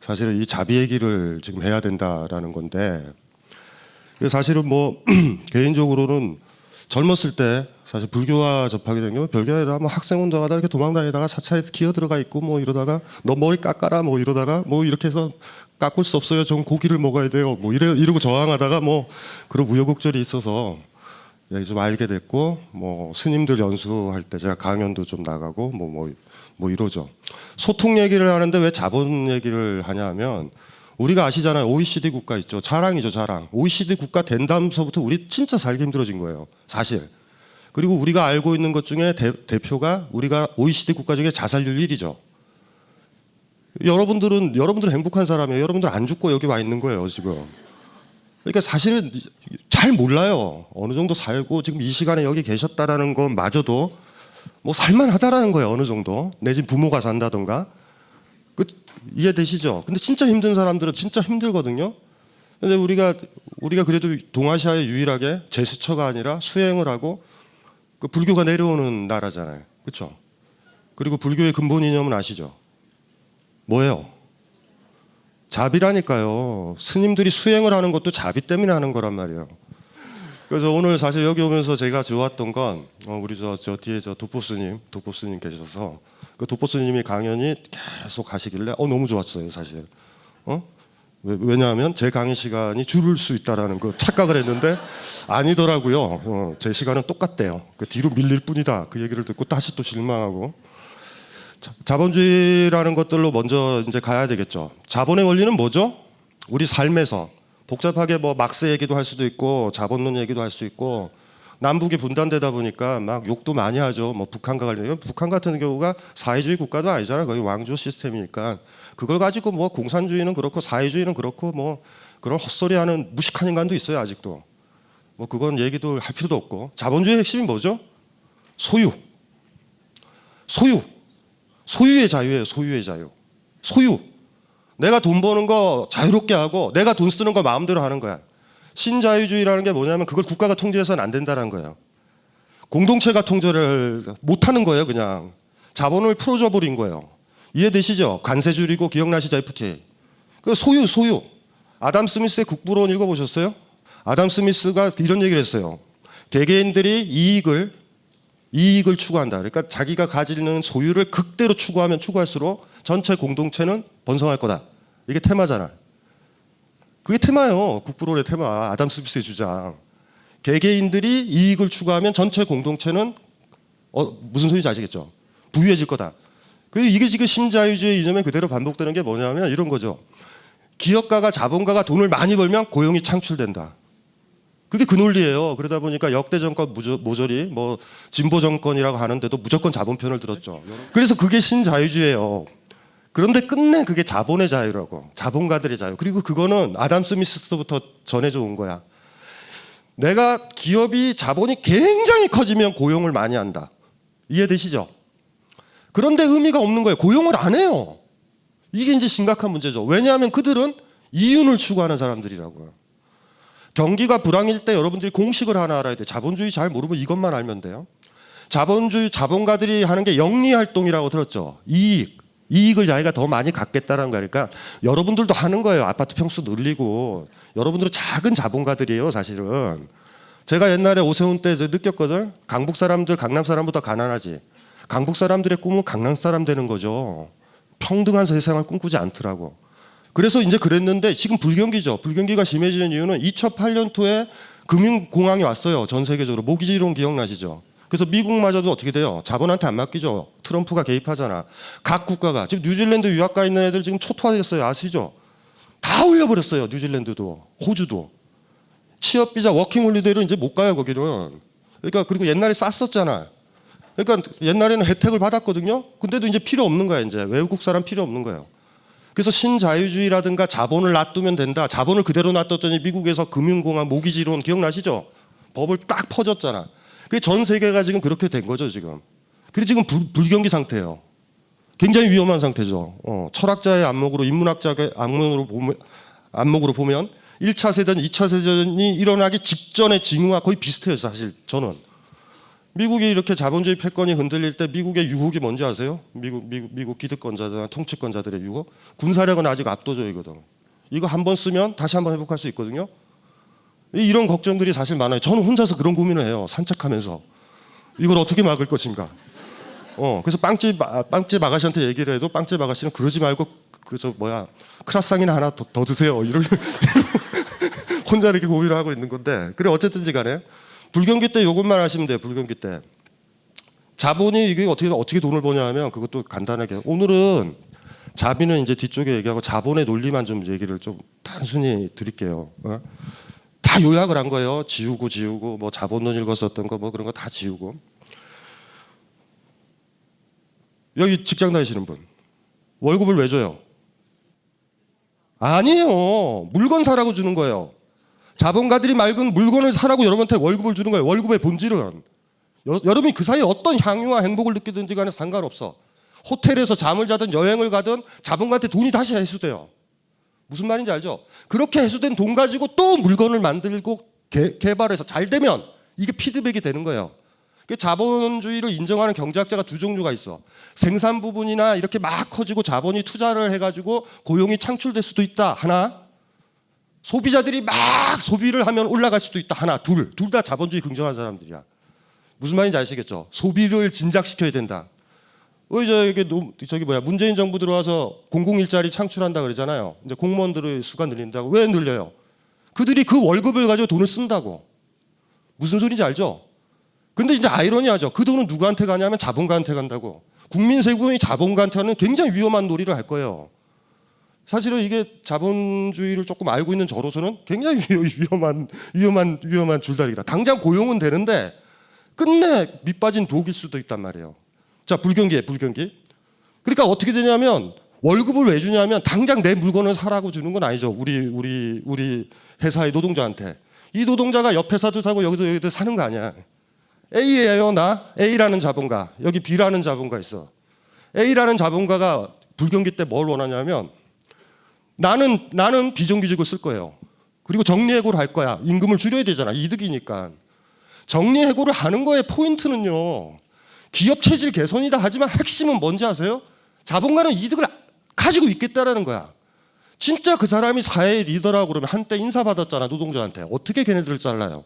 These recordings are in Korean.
사실은 이 자비 얘기를 지금 해야 된다라는 건데, 사실은 뭐 개인적으로는 젊었을 때 사실 불교와 접하게 된 게 별게 아니라 뭐 학생 운동하다 이렇게 도망다니다가 사찰에 기어 들어가 있고 뭐 이러다가 너 머리 깎아라 뭐 이러다가 뭐 이렇게 해서 깎을 수 없어요. 전 고기를 먹어야 돼요. 뭐 이러고 저항하다가 뭐 그런 우여곡절이 있어서 좀 알게 됐고, 뭐 스님들 연수할 때 제가 강연도 좀 나가고 뭐 이러죠. 소통 얘기를 하는데 왜 자본 얘기를 하냐면, 우리가 아시잖아요. OECD 국가 있죠. 자랑이죠, 자랑. OECD 국가 된 다음서부터 우리 진짜 살기 힘들어진 거예요, 사실. 그리고 우리가 알고 있는 것 중에 대표가 우리가 OECD 국가 중에 자살률 1위죠. 여러분들은 행복한 사람이에요. 여러분들 안 죽고 여기 와 있는 거예요, 지금. 그러니까 사실은 잘 몰라요. 어느 정도 살고 지금 이 시간에 여기 계셨다라는 것마저도 뭐 살만하다라는 거예요, 어느 정도. 내 집 부모가 산다던가. 이해되시죠? 근데 진짜 힘든 사람들은 진짜 힘들거든요. 근데 우리가 그래도 동아시아에 유일하게 제스처가 아니라 수행을 하고 그 불교가 내려오는 나라잖아요. 그렇죠? 그리고 불교의 근본 이념은 아시죠? 뭐예요? 자비라니까요. 스님들이 수행을 하는 것도 자비 때문에 하는 거란 말이에요. 그래서 오늘 사실 여기 오면서 제가 좋았던 건 우리 저 뒤에 도포스님 계셔서 그 도포스님이 강연이 계속 하시길래 너무 좋았어요, 사실. 왜냐하면 제 강의 시간이 줄을 수 있다라는 그 착각을 했는데 아니더라고요. 제 시간은 똑같대요. 그 뒤로 밀릴 뿐이다. 그 얘기를 듣고 다시 또 실망하고. 자본주의라는 것들로 먼저 이제 가야 되겠죠. 자본의 원리는 뭐죠? 우리 삶에서 복잡하게 뭐 막스 얘기도 할 수도 있고 자본론 얘기도 할 수 있고, 남북이 분단되다 보니까 막 욕도 많이 하죠. 뭐 북한과 관련해. 북한 같은 경우가 사회주의 국가도 아니잖아요. 거의 왕조 시스템이니까 그걸 가지고 뭐 공산주의는 그렇고 사회주의는 그렇고 뭐 그런 헛소리하는 무식한 인간도 있어요, 아직도. 뭐 그건 얘기도 할 필요도 없고. 자본주의의 핵심이 뭐죠? 소유의 자유예요. 소유의 자유. 소유. 내가 돈 버는 거 자유롭게 하고 내가 돈 쓰는 거 마음대로 하는 거야. 신자유주의라는 게 뭐냐면 그걸 국가가 통제해서는 안 된다는 거예요. 공동체가 통제를 못하는 거예요. 그냥 자본을 풀어줘 버린 거예요. 이해되시죠? 관세 줄이고. 기억나시죠? FTA. 그 소유. 아담 스미스의 국부론 읽어보셨어요? 아담 스미스가 이런 얘기를 했어요. 개개인들이 이익을 추구한다. 그러니까 자기가 가지는 소유를 극대로 추구하면 추구할수록 전체 공동체는 번성할 거다. 이게 테마잖아. 그게 테마예요. 국부론의 테마. 아담 스미스의 주장. 개개인들이 이익을 추구하면 전체 공동체는 무슨 소리인지 아시겠죠? 부유해질 거다. 이게 지금 신자유주의 이념에 그대로 반복되는 게 뭐냐면 이런 거죠. 기업가가 자본가가 돈을 많이 벌면 고용이 창출된다. 그게 그 논리예요. 그러다 보니까 역대 정권 모조리 뭐 진보 정권이라고 하는데도 무조건 자본 편을 들었죠. 그래서 그게 신자유주의예요. 그런데 끝내 그게 자본의 자유라고. 자본가들의 자유. 그리고 그거는 아담 스미스부터 전해져 온 거야. 내가 기업이 자본이 굉장히 커지면 고용을 많이 한다. 이해되시죠? 그런데 의미가 없는 거예요. 고용을 안 해요. 이게 이제 심각한 문제죠. 왜냐하면 그들은 이윤을 추구하는 사람들이라고요. 경기가 불황일 때 여러분들이 공식을 하나 알아야 돼요. 자본주의 잘 모르면 이것만 알면 돼요. 자본가들이 하는 게 영리활동이라고 들었죠. 이익을 자기가 더 많이 갖겠다는 거니까 여러분들도 하는 거예요. 아파트 평수 늘리고. 여러분들은 작은 자본가들이에요, 사실은. 제가 옛날에 오세훈 때 느꼈거든. 강북 사람들 강남 사람보다 가난하지. 강북 사람들의 꿈은 강남 사람 되는 거죠. 평등한 세상을 꿈꾸지 않더라고. 그래서 이제 그랬는데 지금 불경기죠. 불경기가 심해지는 이유는 2008년도에 금융공황이 왔어요. 전 세계적으로. 모기지론 기억나시죠? 그래서 미국마저도 어떻게 돼요? 자본한테 안 맡기죠. 트럼프가 개입하잖아. 각 국가가. 지금 뉴질랜드 유학가 있는 애들 지금 초토화됐어요. 아시죠? 다 올려버렸어요. 뉴질랜드도. 호주도. 취업비자 워킹홀리데이로 이제 못 가요. 거기는. 그러니까 그리고 옛날에 쌌었잖아. 그러니까 옛날에는 혜택을 받았거든요. 근데도 이제 필요 없는 거야. 이제 외국 사람 필요 없는 거예요. 그래서 신자유주의라든가 자본을 놔두면 된다. 자본을 그대로 놔뒀더니 미국에서 금융공황 모기지론 기억나시죠? 법을 딱 퍼졌잖아. 그게 전 세계가 지금 그렇게 된 거죠, 지금. 그래서 지금 불경기 상태예요. 굉장히 위험한 상태죠. 철학자의 안목으로, 인문학자의 안목으로 보면 1차 세대전, 2차 세대전이 일어나기 직전의 징후와 거의 비슷해요, 사실 저는. 미국이 이렇게 자본주의 패권이 흔들릴 때 미국의 유혹이 뭔지 아세요? 미국 기득권자들, 통치권자들의 유혹. 군사력은 아직 압도적이거든. 이거 한 번 쓰면 다시 한번 회복할 수 있거든요. 이런 걱정들이 사실 많아요. 저는 혼자서 그런 고민을 해요. 산책하면서 이걸 어떻게 막을 것인가. 그래서 빵집 아가씨한테 얘기를 해도 빵집 아가씨는 그러지 말고 크라상이나 하나 더 드세요. 이러고 혼자 이렇게 고민을 하고 있는 건데. 그래 어쨌든지 간에 불경기 때 이것만 하시면 돼요. 불경기 때 자본이 이게 어떻게 돈을 버냐 하면 그것도 간단하게 오늘은 자비는 이제 뒤쪽에 얘기하고 자본의 논리만 좀 얘기를 좀 단순히 드릴게요. 다 요약을 한 거예요. 지우고 뭐 자본론 읽었었던 거 뭐 그런 거 다 지우고. 여기 직장 다니시는 분 월급을 왜 줘요? 아니에요. 물건 사라고 주는 거예요. 자본가들이 맑은 물건을 사라고 여러분한테 월급을 주는 거예요. 월급의 본질은 여러분이 그 사이에 어떤 향유와 행복을 느끼든지 간에 상관없어. 호텔에서 잠을 자든 여행을 가든 자본가한테 돈이 다시 회수돼요. 무슨 말인지 알죠? 그렇게 회수된 돈 가지고 또 물건을 만들고 개발해서 잘 되면 이게 피드백이 되는 거예요. 자본주의를 인정하는 경제학자가 두 종류가 있어. 생산 부분이나 이렇게 막 커지고 자본이 투자를 해가지고 고용이 창출될 수도 있다. 하나. 소비자들이 막 소비를 하면 올라갈 수도 있다. 하나. 둘 다 자본주의 긍정하는 사람들이야. 무슨 말인지 아시겠죠? 소비를 진작시켜야 된다. 문재인 정부 들어와서 공공일자리 창출한다 그러잖아요. 이제 공무원들의 수가 늘린다고. 왜 늘려요? 그들이 그 월급을 가지고 돈을 쓴다고. 무슨 소리인지 알죠? 근데 이제 아이러니하죠. 그 돈은 누구한테 가냐면 자본가한테 간다고. 국민 세금이 자본가한테 하는 굉장히 위험한 놀이를 할 거예요. 사실은 이게 자본주의를 조금 알고 있는 저로서는 굉장히 위험한 줄다리기다. 당장 고용은 되는데 끝내 밑빠진 독일 수도 있단 말이에요. 자, 불경기. 그러니까 어떻게 되냐면 월급을 왜 주냐면 당장 내 물건을 사라고 주는 건 아니죠. 우리 회사의 노동자한테. 이 노동자가 옆 회사도 사고 여기도 사는 거 아니야. A예요, 나. A라는 자본가. 여기 B라는 자본가 있어. A라는 자본가가 불경기 때 뭘 원하냐면 나는 비정규직을 쓸 거예요. 그리고 정리해고를 할 거야. 임금을 줄여야 되잖아. 이득이니까. 정리해고를 하는 거의 포인트는요. 기업 체질 개선이다 하지만 핵심은 뭔지 아세요? 자본가는 이득을 가지고 있겠다라는 거야. 진짜 그 사람이 사회의 리더라고 그러면 한때 인사받았잖아. 노동자한테. 어떻게 걔네들을 잘라요?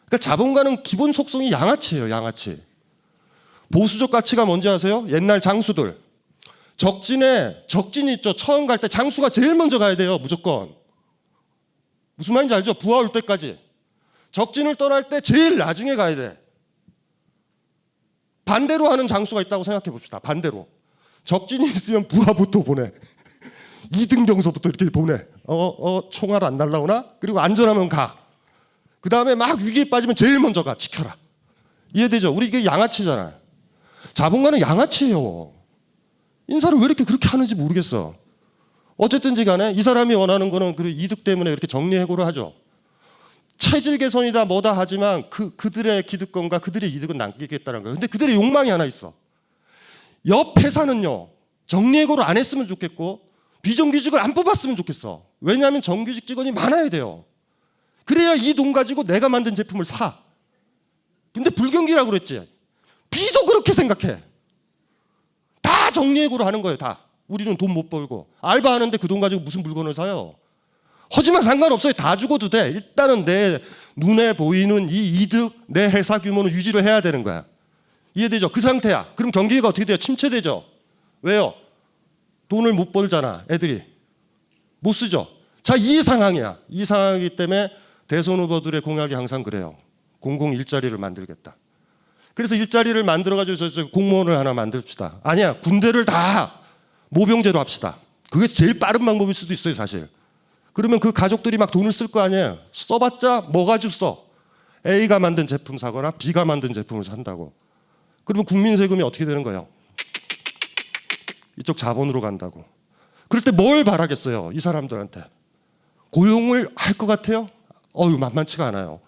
그러니까 자본가는 기본 속성이 양아치예요. 양아치. 보수적 가치가 뭔지 아세요? 옛날 장수들. 적진이 있죠. 처음 갈 때 장수가 제일 먼저 가야 돼요. 무조건. 무슨 말인지 알죠? 부하 올 때까지. 적진을 떠날 때 제일 나중에 가야 돼. 반대로 하는 장수가 있다고 생각해 봅시다. 반대로. 적진이 있으면 부하부터 보내. 2등 경서부터 이렇게 보내. 총알 안 날라오나? 그리고 안전하면 가. 그 다음에 막 위기에 빠지면 제일 먼저 가. 지켜라. 이해되죠? 우리 이게 양아치잖아요. 자본가는 양아치예요. 인사를 왜 그렇게 하는지 모르겠어. 어쨌든지 간에 이 사람이 원하는 거는 그 이득 때문에 이렇게 정리해고를 하죠. 체질 개선이다 뭐다 하지만 그들의 기득권과 그들의 이득은 남기겠다는 거예요. 근데 그들의 욕망이 하나 있어. 옆 회사는요. 정리해고를 안 했으면 좋겠고 비정규직을 안 뽑았으면 좋겠어. 왜냐하면 정규직 직원이 많아야 돼요. 그래야 이 돈 가지고 내가 만든 제품을 사. 근데 불경기라고 그랬지. B도 그렇게 생각해. 다 정리해고를 하는 거예요. 다. 우리는 돈 못 벌고. 알바하는데 그 돈 가지고 무슨 물건을 사요. 하지만 상관없어요. 다 죽어도 돼. 일단은 내 눈에 보이는 이 이득, 내 회사 규모는 유지를 해야 되는 거야. 이해되죠? 그 상태야. 그럼 경기가 어떻게 돼요? 침체되죠. 왜요? 돈을 못 벌잖아. 애들이. 못 쓰죠. 자, 이 상황이야. 이 상황이기 때문에 대선 후보들의 공약이 항상 그래요. 공공 일자리를 만들겠다. 그래서 일자리를 만들어가지고 공무원을 하나 만듭시다. 아니야. 군대를 다 모병제로 합시다. 그게 제일 빠른 방법일 수도 있어요. 사실. 그러면 그 가족들이 막 돈을 쓸 거 아니에요. 써봤자 뭐 가지고 써. A가 만든 제품 사거나 B가 만든 제품을 산다고. 그러면 국민 세금이 어떻게 되는 거예요? 이쪽 자본으로 간다고. 그럴 때 뭘 바라겠어요? 이 사람들한테. 고용을 할 것 같아요? 만만치가 않아요.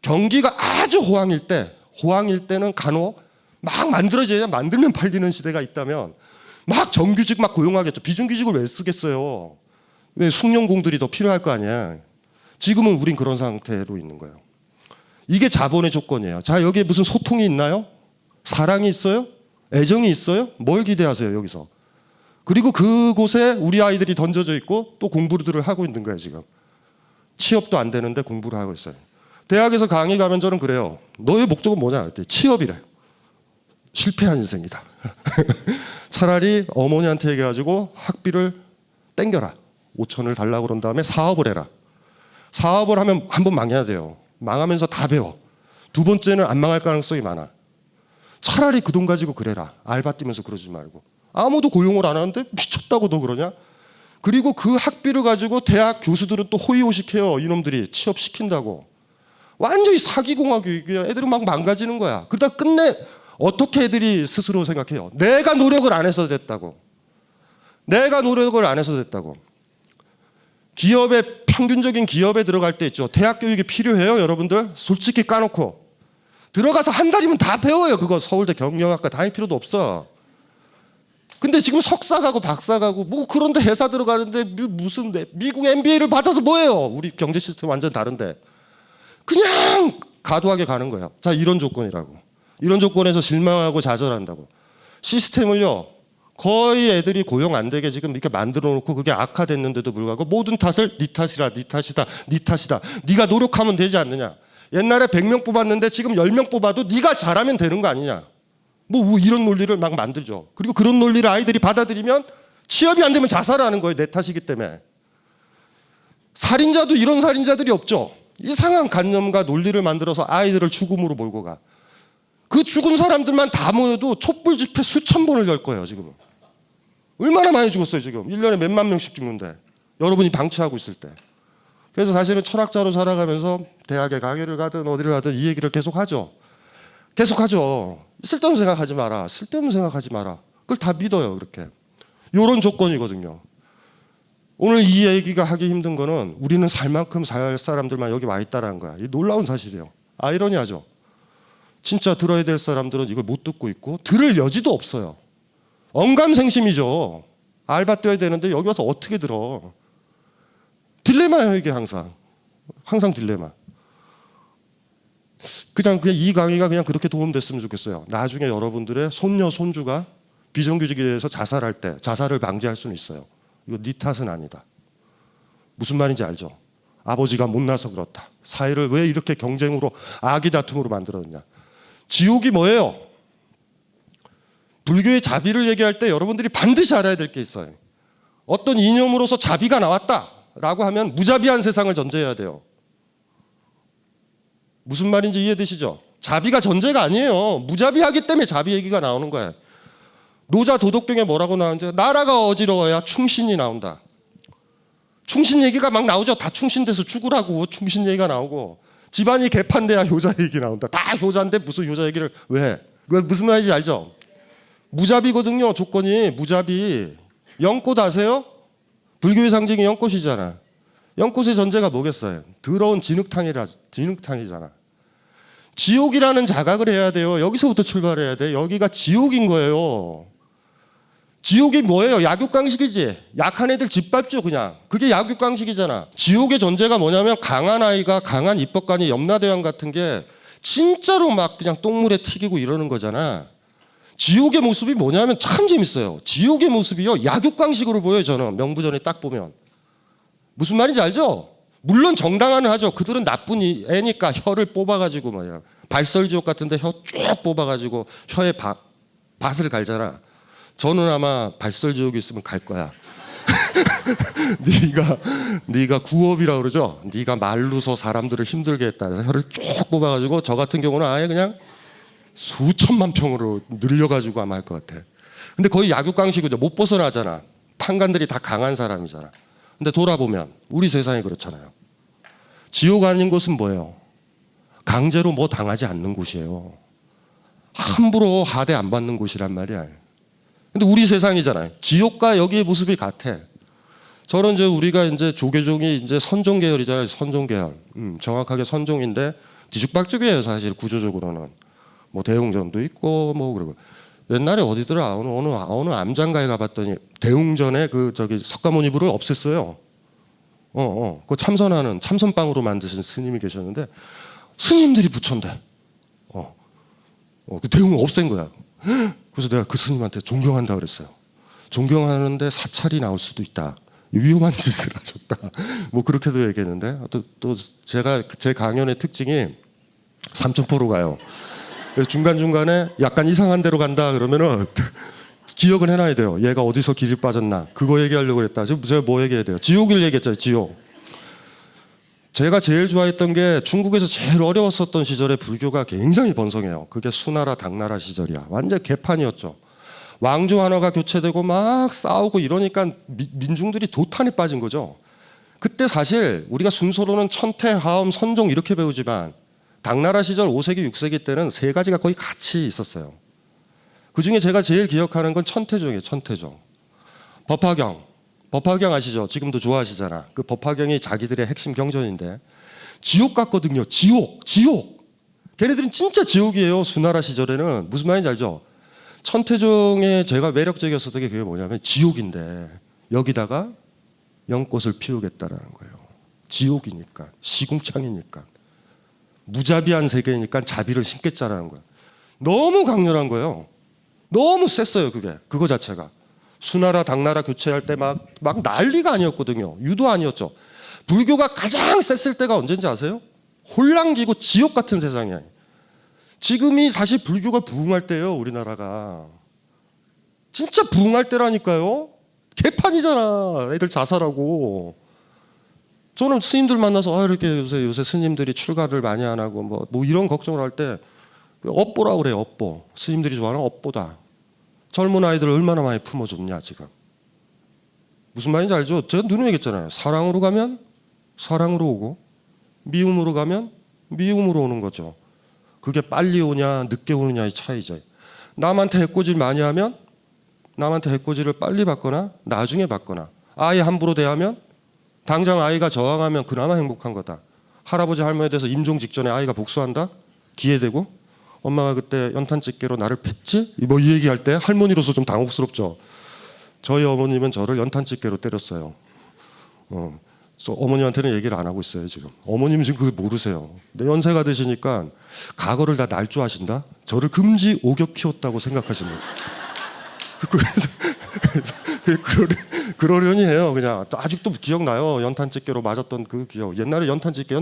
경기가 아주 호황일 때는 간혹 막 만들어져야 만들면 팔리는 시대가 있다면 막 정규직 막 고용하겠죠. 비정규직을 왜 쓰겠어요? 왜 숙련공들이 더 필요할 거 아니야. 지금은 우린 그런 상태로 있는 거예요. 이게 자본의 조건이에요. 자, 여기에 무슨 소통이 있나요? 사랑이 있어요? 애정이 있어요? 뭘 기대하세요, 여기서? 그리고 그곳에 우리 아이들이 던져져 있고 또 공부를 하고 있는 거예요, 지금. 취업도 안 되는데 공부를 하고 있어요. 대학에서 강의 가면 저는 그래요. 너의 목적은 뭐냐? 그랬더니 취업이래. 실패한 인생이다. 차라리 어머니한테 얘기해가지고 학비를 땡겨라. 5천을 달라고 그런 다음에 사업을 해라. 사업을 하면 한 번 망해야 돼요. 망하면서 다 배워. 두 번째는 안 망할 가능성이 많아. 차라리 그 돈 가지고 그래라. 알바 뛰면서 그러지 말고. 아무도 고용을 안 하는데 미쳤다고 너 그러냐? 그리고 그 학비를 가지고 대학 교수들은 또 호의호식해요. 이놈들이 취업시킨다고. 완전히 사기공학 교육이야. 애들은 막 망가지는 거야. 그러다 끝내 어떻게 애들이 스스로 생각해요? 내가 노력을 안 해서 됐다고. 내가 노력을 안 해서 됐다고. 기업에, 평균적인 기업에 들어갈 때 있죠. 대학 교육이 필요해요, 여러분들? 솔직히 까놓고. 들어가서 한 달이면 다 배워요. 그거 서울대 경영학과 다닐 필요도 없어. 근데 지금 석사 가고 박사 가고 뭐 그런데 회사 들어가는데 무슨 미국 MBA를 받아서 뭐예요? 우리 경제 시스템 완전 다른데. 그냥 과도하게 가는 거예요. 자, 이런 조건이라고. 이런 조건에서 실망하고 좌절한다고. 시스템을요, 거의 애들이 고용 안 되게 지금 이렇게 만들어 놓고 그게 악화됐는데도 불구하고 모든 탓을 네 탓이라, 네 탓이다, 네 탓이다. 네가 노력하면 되지 않느냐. 옛날에 100명 뽑았는데 지금 10명 뽑아도 네가 잘하면 되는 거 아니냐. 뭐 이런 논리를 막 만들죠. 그리고 그런 논리를 아이들이 받아들이면 취업이 안 되면 자살하는 거예요. 내 탓이기 때문에. 살인자도 이런 살인자들이 없죠. 이상한 관념과 논리를 만들어서 아이들을 죽음으로 몰고 가. 그 죽은 사람들만 다 모여도 촛불 집회 수천 번을 열 거예요, 지금은. 얼마나 많이 죽었어요, 지금. 1년에 몇만 명씩 죽는데. 여러분이 방치하고 있을 때. 그래서 사실은 철학자로 살아가면서 대학에 강의를 가든 어디를 가든 이 얘기를 계속 하죠. 계속 하죠. 쓸데없는 생각하지 마라. 쓸데없는 생각하지 마라. 그걸 다 믿어요, 그렇게. 이런 조건이거든요. 오늘 이 얘기가 하기 힘든 거는 우리는 살 만큼 살 사람들만 여기 와 있다는 거야. 이 놀라운 사실이에요. 아이러니하죠. 진짜 들어야 될 사람들은 이걸 못 듣고 있고 들을 여지도 없어요. 언감생심이죠. 알바 뛰어야 되는데 여기 와서 어떻게 들어. 딜레마예요, 이게 항상. 항상 딜레마. 그냥 이 강의가 그냥 그렇게 도움됐으면 좋겠어요. 나중에 여러분들의 손녀, 손주가 비정규직에 대해서 자살할 때 자살을 방지할 수는 있어요. 이거 네 탓은 아니다. 무슨 말인지 알죠? 아버지가 못나서 그렇다. 사회를 왜 이렇게 경쟁으로 악의 다툼으로 만들었냐. 지옥이 뭐예요? 불교의 자비를 얘기할 때 여러분들이 반드시 알아야 될 게 있어요. 어떤 이념으로서 자비가 나왔다라고 하면 무자비한 세상을 전제해야 돼요. 무슨 말인지 이해되시죠? 자비가 전제가 아니에요. 무자비하기 때문에 자비 얘기가 나오는 거예요. 노자 도덕경에 뭐라고 나오는지 나라가 어지러워야 충신이 나온다. 충신 얘기가 막 나오죠. 다 충신돼서 죽으라고 충신 얘기가 나오고 집안이 개판돼야 효자 얘기 나온다. 다 효자인데 무슨 효자 얘기를 왜 해? 그거 무슨 말인지 알죠? 무자비거든요. 조건이 무자비. 연꽃 아세요? 불교의 상징이 연꽃이잖아. 연꽃의 전제가 뭐겠어요? 더러운 진흙탕이잖아. 지옥이라는 자각을 해야 돼요. 여기서부터 출발해야 돼. 여기가 지옥인 거예요. 지옥이 뭐예요? 약육강식이지. 약한 애들 짓밟죠, 그냥. 그게 약육강식이잖아. 지옥의 전제가 뭐냐면 강한 아이가 강한 입법관이 염라대왕 같은 게 진짜로 막 그냥 똥물에 튀기고 이러는 거잖아. 지옥의 모습이 뭐냐면 참 재밌어요. 지옥의 모습이요, 약육강식으로 보여요, 저는. 명부전에 딱 보면. 무슨 말인지 알죠? 물론 정당화는 하죠. 그들은 나쁜 애니까 혀를 뽑아가지고 말이야. 발설지옥 같은데 혀 쭉 뽑아가지고 혀에 밭을 갈잖아. 저는 아마 발설지옥이 있으면 갈 거야. 네가 구업이라고 그러죠. 네가 말로서 사람들을 힘들게 했다. 그래서 혀를 쭉 뽑아가지고 저 같은 경우는 아예 그냥 수천만 평으로 늘려가지고 아마 할 것 같아. 근데 거의 약육강식이죠. 못 벗어나잖아. 판관들이 다 강한 사람이잖아. 근데 돌아보면 우리 세상이 그렇잖아요. 지옥 아닌 곳은 뭐예요? 강제로 뭐 당하지 않는 곳이에요. 함부로 하대 안 받는 곳이란 말이야. 근데 우리 세상이잖아요. 지옥과 여기의 모습이 같아. 저는 이제 우리가 이제 조계종이 이제 선종 계열이잖아요. 선종 계열. 정확하게 선종인데 뒤죽박죽이에요. 사실 구조적으로는. 뭐 대웅전도 있고 뭐 그러고. 옛날에 어디더라? 어느 암장가에 가봤더니 대웅전에 그 저기 석가모니불을 없앴어요. 그 참선빵으로 만드신 스님이 계셨는데 스님들이 부처인데 그 대웅을 없앤 거야. 그래서 내가 그 스님한테 존경한다 그랬어요. 존경하는데 사찰이 나올 수도 있다. 위험한 짓을 하셨다. 뭐 그렇게도 얘기했는데 또 제가 제 강연의 특징이 삼천포로 가요. 중간중간에 약간 이상한 데로 간다 그러면은 기억은 해놔야 돼요. 얘가 어디서 길이 빠졌나. 그거 얘기하려고 그랬다. 지금 제가 뭐 얘기해야 돼요? 지옥을 얘기했잖아요. 지옥. 제가 제일 좋아했던 게 중국에서 제일 어려웠었던 시절에 불교가 굉장히 번성해요. 그게 수나라 당나라 시절이야. 완전 개판이었죠. 왕조 한화가 교체되고 막 싸우고 이러니까 민중들이 도탄에 빠진 거죠. 그때 사실 우리가 순서로는 천태, 하엄, 선종 이렇게 배우지만 당나라 시절 5세기, 6세기 때는 세 가지가 거의 같이 있었어요. 그중에 제가 제일 기억하는 건 천태종이에요. 천태종. 법화경. 법화경 아시죠? 지금도 좋아하시잖아. 그 법화경이 자기들의 핵심 경전인데 지옥 같거든요. 지옥. 걔네들은 진짜 지옥이에요. 수나라 시절에는. 무슨 말인지 알죠? 천태종의 제가 매력적이었었던 게 그게 뭐냐면 지옥인데 여기다가 연꽃을 피우겠다라는 거예요. 지옥이니까. 시궁창이니까. 무자비한 세계니까 자비를 심겠자라는 거예요. 너무 강렬한 거예요. 너무 셌어요. 그거 자체가. 수나라 당나라 교체할 때 막 난리가 아니었거든요. 유도 아니었죠. 불교가 가장 셌을 때가 언제인지 아세요? 혼란기고 지옥 같은 세상이에요. 지금이 사실 불교가 부흥할 때예요. 우리나라가 진짜 부흥할 때라니까요. 개판이잖아. 애들 자살하고. 저는 스님들 만나서 이렇게 요새 스님들이 출가를 많이 안 하고 뭐 이런 걱정을 할 때 업보라고 그래요. 업보. 스님들이 좋아하는 업보다. 젊은 아이들을 얼마나 많이 품어줬냐 지금. 무슨 말인지 알죠? 제가 누누이 얘기했잖아요. 사랑으로 가면 사랑으로 오고 미움으로 가면 미움으로 오는 거죠. 그게 빨리 오냐 늦게 오느냐의 차이죠. 남한테 해코지를 많이 하면 남한테 해코지를 빨리 받거나 나중에 받거나 아예 함부로 대하면 당장 아이가 저항하면 그나마 행복한 거다. 할아버지 할머니에 대해서 임종 직전에 아이가 복수한다? 기회되고 엄마가 그때 연탄집게로 나를 팼지? 뭐 이 얘기할 때 할머니로서 좀 당혹스럽죠. 저희 어머님은 저를 연탄집게로 때렸어요. 그래서 어머님한테는 얘기를 안 하고 있어요 지금. 어머님은 지금 그걸 모르세요. 근데 연세가 되시니까 과거를 다 날조하신다? 저를 금지 오격 키웠다고 생각하시는 그러려니 해요. 그냥 아직도 기억나요. 연탄집게로 맞았던 그 기억. 옛날에 연탄집게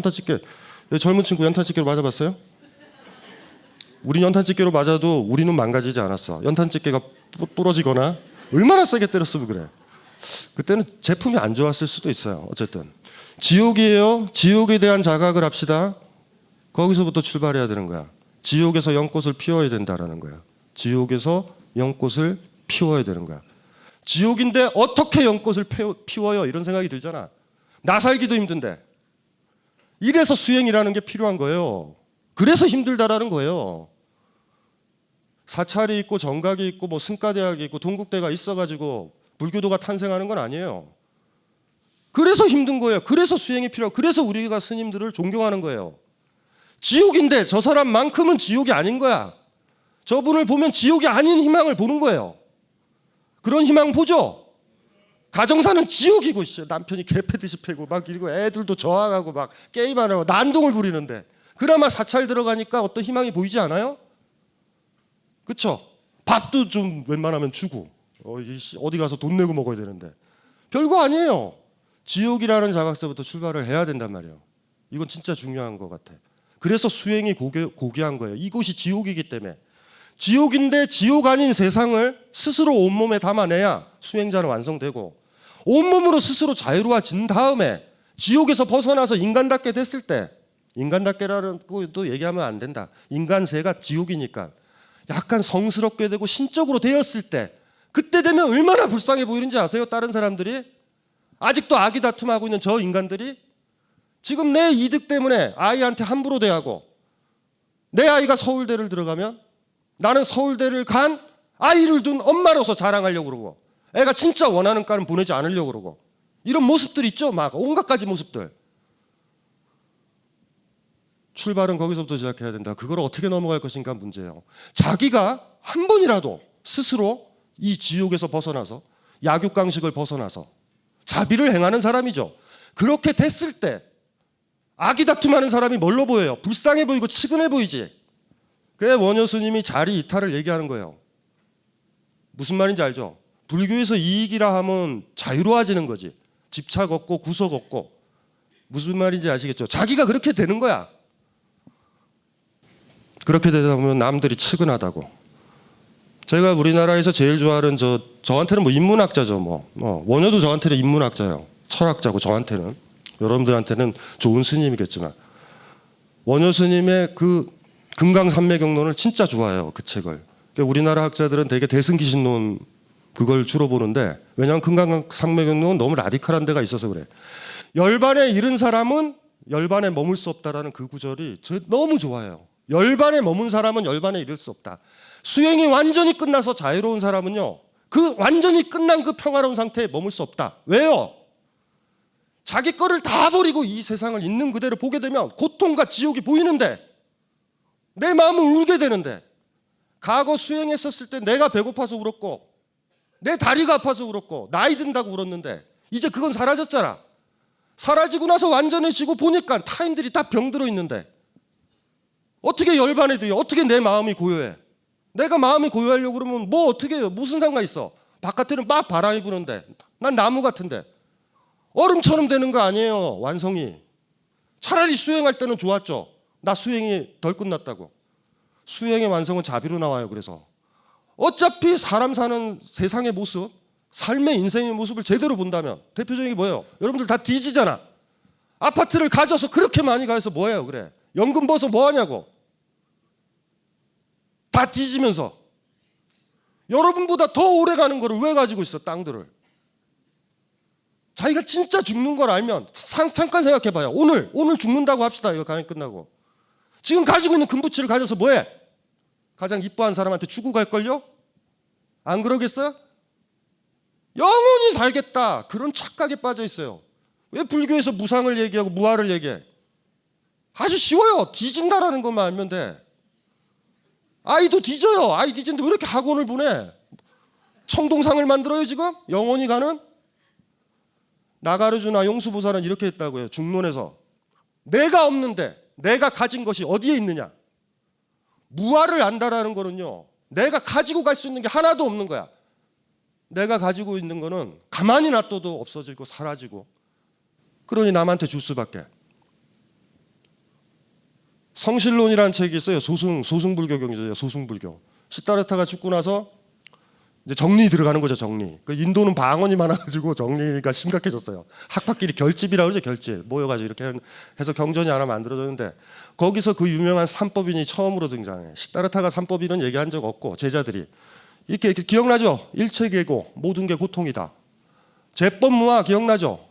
젊은 친구 연탄집게로 맞아봤어요? 우리 연탄집게로 맞아도 우리는 망가지지 않았어. 연탄집게가 부러지거나 얼마나 세게 때렸으면 그래. 그때는 제품이 안 좋았을 수도 있어요. 어쨌든 지옥이에요. 지옥에 대한 자각을 합시다. 거기서부터 출발해야 되는 거야. 지옥에서 연꽃을 피워야 된다라는 거야. 지옥에서 연꽃을 피워야 되는 거야. 지옥인데 어떻게 연꽃을 피워요? 이런 생각이 들잖아. 나 살기도 힘든데. 이래서 수행이라는 게 필요한 거예요. 그래서 힘들다라는 거예요. 사찰이 있고 정각이 있고 뭐 승가대학이 있고 동국대가 있어가지고 불교도가 탄생하는 건 아니에요. 그래서 힘든 거예요. 그래서 수행이 필요하고 그래서 우리가 스님들을 존경하는 거예요. 지옥인데 저 사람만큼은 지옥이 아닌 거야. 저분을 보면 지옥이 아닌 희망을 보는 거예요. 그런 희망 보죠? 가정사는 지옥이고 남편이 개패듯이 패고 막 이러고 애들도 저항하고 막 게임하고 난동을 부리는데 그나마 사찰 들어가니까 어떤 희망이 보이지 않아요? 그쵸? 밥도 좀 웬만하면 주고 어디 가서 돈 내고 먹어야 되는데 별거 아니에요. 지옥이라는 자각서부터 출발을 해야 된단 말이에요. 이건 진짜 중요한 것 같아. 그래서 수행이 고귀한 거예요. 이곳이 지옥이기 때문에. 지옥인데 지옥 아닌 세상을 스스로 온몸에 담아내야 수행자는 완성되고 온몸으로 스스로 자유로워진 다음에 지옥에서 벗어나서 인간답게 됐을 때 인간답게라는 것도 얘기하면 안 된다. 인간세가 지옥이니까 약간 성스럽게 되고 신적으로 되었을 때 그때 되면 얼마나 불쌍해 보이는지 아세요? 다른 사람들이 아직도 아기 다툼하고 있는 저 인간들이 지금 내 이득 때문에 아이한테 함부로 대하고 내 아이가 서울대를 들어가면 나는 서울대를 간 아이를 둔 엄마로서 자랑하려고 그러고 애가 진짜 원하는 과는 보내지 않으려고 그러고 이런 모습들 있죠? 막 온갖 가지 모습들. 출발은 거기서부터 시작해야 된다. 그걸 어떻게 넘어갈 것인가 문제예요. 자기가 한 번이라도 스스로 이 지옥에서 벗어나서 약육강식을 벗어나서 자비를 행하는 사람이죠. 그렇게 됐을 때 아기 다툼하는 사람이 뭘로 보여요? 불쌍해 보이고 측은해 보이지. 그래 원효 스님이 자리 이탈을 얘기하는 거예요. 무슨 말인지 알죠? 불교에서 이익이라 하면 자유로워지는 거지. 집착 없고 구속 없고. 무슨 말인지 아시겠죠? 자기가 그렇게 되는 거야. 그렇게 되다 보면 남들이 측은하다고. 제가 우리나라에서 제일 좋아하는 저한테는 뭐 인문학자죠. 원효도 저한테는 인문학자예요. 철학자고 저한테는. 여러분들한테는 좋은 스님이겠지만 원효 스님의 그 금강산매경론을 진짜 좋아해요. 그 책을. 그러니까 우리나라 학자들은 되게 대승기신론 그걸 주로 보는데 왜냐하면 금강산매경론은 너무 라디칼한 데가 있어서 그래. 열반에 이른 사람은 열반에 머물 수 없다라는 그 구절이 저 너무 좋아요. 열반에 머문 사람은 열반에 이를 수 없다. 수행이 완전히 끝나서 자유로운 사람은요. 그 완전히 끝난 그 평화로운 상태에 머물 수 없다. 왜요? 자기 거를 다 버리고 이 세상을 있는 그대로 보게 되면 고통과 지옥이 보이는데 내 마음은 울게 되는데 과거 수행했었을 때 내가 배고파서 울었고 내 다리가 아파서 울었고 나이 든다고 울었는데 이제 그건 사라졌잖아. 사라지고 나서 완전해지고 보니까 타인들이 다 병들어 있는데 어떻게 열반에 들여? 어떻게 내 마음이 고요해? 내가 마음이 고요하려고 그러면 뭐 어떻게 해요? 무슨 상관 있어? 바깥에는 막 바람이 부는데 난 나무 같은데 얼음처럼 되는 거 아니에요. 완성이. 차라리 수행할 때는 좋았죠. 나 수행이 덜 끝났다고. 수행의 완성은 자비로 나와요. 그래서 어차피 사람 사는 세상의 모습, 삶의 인생의 모습을 제대로 본다면 대표적인 게 뭐예요? 여러분들 다 뒤지잖아. 아파트를 가져서 그렇게 많이 가서 뭐예요? 그래. 연금 벌어서 뭐 하냐고. 다 뒤지면서 여러분보다 더 오래 가는 거를 왜 가지고 있어? 땅들을. 자기가 진짜 죽는 걸 알면 잠깐 생각해봐요. 오늘 죽는다고 합시다. 이거 강의 끝나고. 지금 가지고 있는 금부치를 가져서 뭐해? 가장 이뻐한 사람한테 주고 갈걸요? 안 그러겠어요? 영원히 살겠다. 그런 착각에 빠져 있어요. 왜 불교에서 무상을 얘기하고 무아를 얘기해? 아주 쉬워요. 뒤진다라는 것만 알면 돼. 아이도 뒤져요. 아이 뒤지는데 왜 이렇게 학원을 보내? 청동상을 만들어요 지금? 영원히 가는? 나가르주나 용수보살은 이렇게 했다고요. 중론에서. 내가 없는데 내가 가진 것이 어디에 있느냐? 무아를 안다라는 거는요. 내가 가지고 갈 수 있는 게 하나도 없는 거야. 내가 가지고 있는 거는 가만히 놔둬도 없어지고 사라지고 그러니 남한테 줄 수밖에. 성실론이라는 책이 있어요. 소승불교 경제예요. 소승불교. 시다르타가 죽고 나서 이제 정리 들어가는 거죠. 정리. 그 인도는 방언이 많아가지고 정리가 심각해졌어요. 학파끼리 결집이라고 그러죠. 결집. 모여가지고 이렇게 해서 경전이 하나 만들어졌는데 거기서 그 유명한 삼법인이 처음으로 등장해. 시다르타가 삼법인은 얘기한 적 없고 제자들이 이렇게 기억나죠? 일체계고 모든 게 고통이다. 제법무아 기억나죠?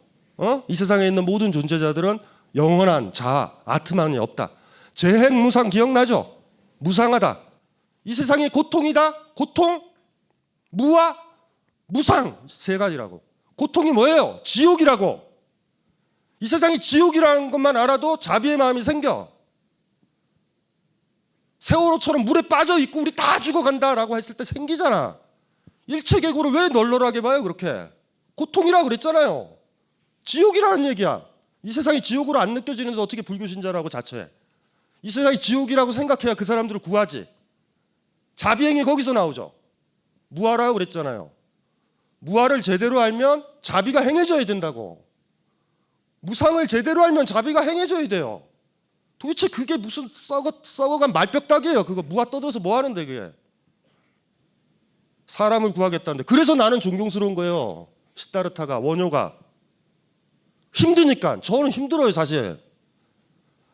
이 세상에 있는 모든 존재자들은 영원한 자아, 아트만이 없다. 재행무상 기억나죠? 무상하다. 이 세상이 고통이다. 고통, 무아, 무상 세 가지라고. 고통이 뭐예요? 지옥이라고. 이 세상이 지옥이라는 것만 알아도 자비의 마음이 생겨. 세월호처럼 물에 빠져 있고 우리 다 죽어간다라고 했을 때 생기잖아. 일체계고를 왜 널널하게 봐요 그렇게? 고통이라고 그랬잖아요. 지옥이라는 얘기야. 이 세상이 지옥으로 안 느껴지는데 어떻게 불교 신자라고 자처해? 이 세상이 지옥이라고 생각해야 그 사람들을 구하지. 자비행이 거기서 나오죠. 무아라고 그랬잖아요. 무아를 제대로 알면 자비가 행해져야 된다고. 무상을 제대로 알면 자비가 행해져야 돼요. 도대체 그게 무슨 썩어간 말벽닥이에요. 그거 무아 떠들어서 뭐 하는데 그게. 사람을 구하겠다는데. 그래서 나는 존경스러운 거예요. 시다르타가, 원효가. 힘드니까. 저는 힘들어요 사실.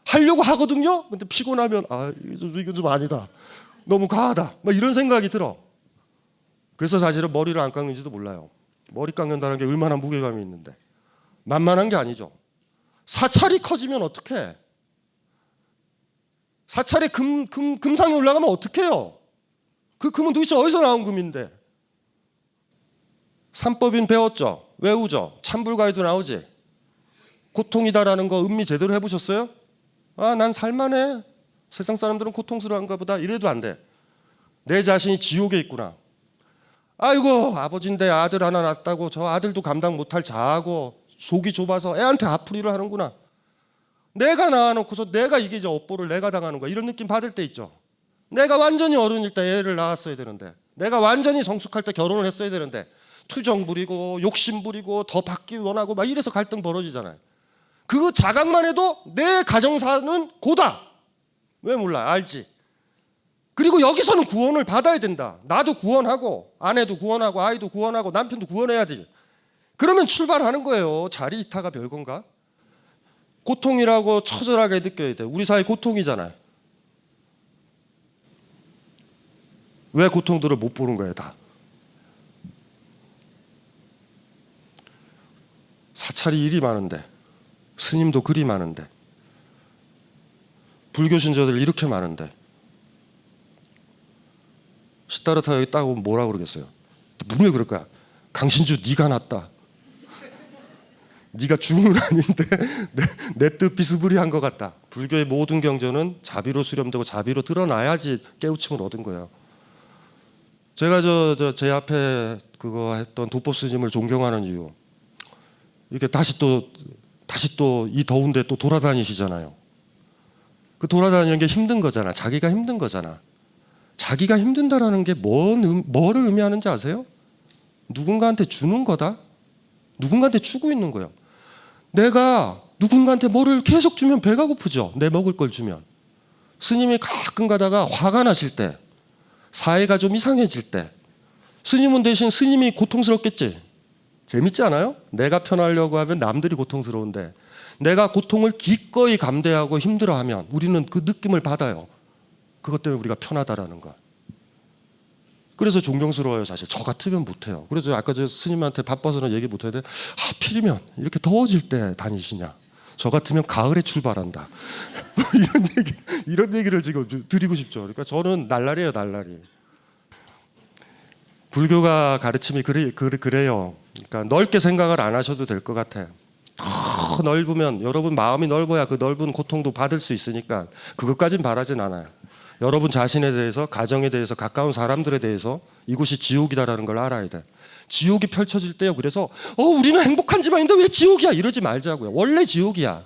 하려고 하거든요. 근데 피곤하면 이건 좀 아니다. 너무 과하다. 막 이런 생각이 들어. 그래서 사실은 머리를 안 깎는지도 몰라요. 머리 깎는다는 게 얼마나 무게감이 있는데. 만만한 게 아니죠. 사찰이 커지면 어떡해? 사찰에 금상이 올라가면 어떡해요? 그 금은 도대체 어디서 나온 금인데? 삼법인 배웠죠? 외우죠? 참불가에도 나오지? 고통이다라는 거 음미 제대로 해보셨어요? 난 살만해. 세상 사람들은 고통스러운가 보다. 이래도 안 돼. 내 자신이 지옥에 있구나. 아이고 아버지인데 아들 하나 낳았다고 저 아들도 감당 못할 자아고 속이 좁아서 애한테 앞풀이를 하는구나. 내가 낳아놓고서 내가 이게 이제 업보를 내가 당하는 거야. 이런 느낌 받을 때 있죠. 내가 완전히 어른일 때 애를 낳았어야 되는데, 내가 완전히 성숙할 때 결혼을 했어야 되는데, 투정 부리고 욕심 부리고 더 받기 원하고 막 이래서 갈등 벌어지잖아요. 그 자각만 해도 내 가정사는 고다. 왜 몰라? 알지. 그리고 여기서는 구원을 받아야 된다. 나도 구원하고 아내도 구원하고 아이도 구원하고 남편도 구원해야 되지. 그러면 출발하는 거예요. 자리 이타가 별건가? 고통이라고 처절하게 느껴야 돼. 우리 사회 고통이잖아요. 왜 고통들을 못 보는 거예요, 다? 사찰이 일이 많은데, 스님도 그리 많은데, 불교 신자들 이렇게 많은데, 시다르타 여기 딱 오면 뭐라 그러겠어요? 분명히 그럴 거야. 강신주 네가 낫다. 네가 중은 아닌데 내 뜻 비스무리한 것 같다. 불교의 모든 경전은 자비로 수렴되고 자비로 드러나야지 깨우침을 얻은 거예요. 제가 제 앞에 그거 했던 도법 스님을 존경하는 이유, 이렇게 다시 또 이 더운데 또 돌아다니시잖아요. 그 돌아다니는 게 힘든 거잖아. 자기가 힘든 거잖아. 자기가 힘든다라는 게 뭐를 의미하는지 아세요? 누군가한테 주는 거다. 누군가한테 주고 있는 거예요. 내가 누군가한테 뭐를 계속 주면 배가 고프죠. 내 먹을 걸 주면. 스님이 가끔 가다가 화가 나실 때, 사회가 좀 이상해질 때, 스님은 대신 스님이 고통스럽겠지. 재밌지 않아요? 내가 편하려고 하면 남들이 고통스러운데, 내가 고통을 기꺼이 감대하고 힘들어하면 우리는 그 느낌을 받아요. 그것 때문에 우리가 편하다라는 거. 그래서 존경스러워요. 사실 저 같으면 못해요. 그래서 아까 저 스님한테 바빠서는 얘기 못했는데, 하필이면 이렇게 더워질 때 다니시냐, 저 같으면 가을에 출발한다. 이런 얘기를 지금 드리고 싶죠. 그러니까 저는 날라리예요, 날라리. 불교가 가르침이 그래요. 그러니까 넓게 생각을 안 하셔도 될 것 같아. 더 넓으면, 여러분 마음이 넓어야 그 넓은 고통도 받을 수 있으니까 그것까진 바라진 않아요. 여러분 자신에 대해서, 가정에 대해서, 가까운 사람들에 대해서 이곳이 지옥이다라는 걸 알아야 돼. 지옥이 펼쳐질 때요. 그래서 우리는 행복한 집안인데 왜 지옥이야? 이러지 말자고요. 원래 지옥이야.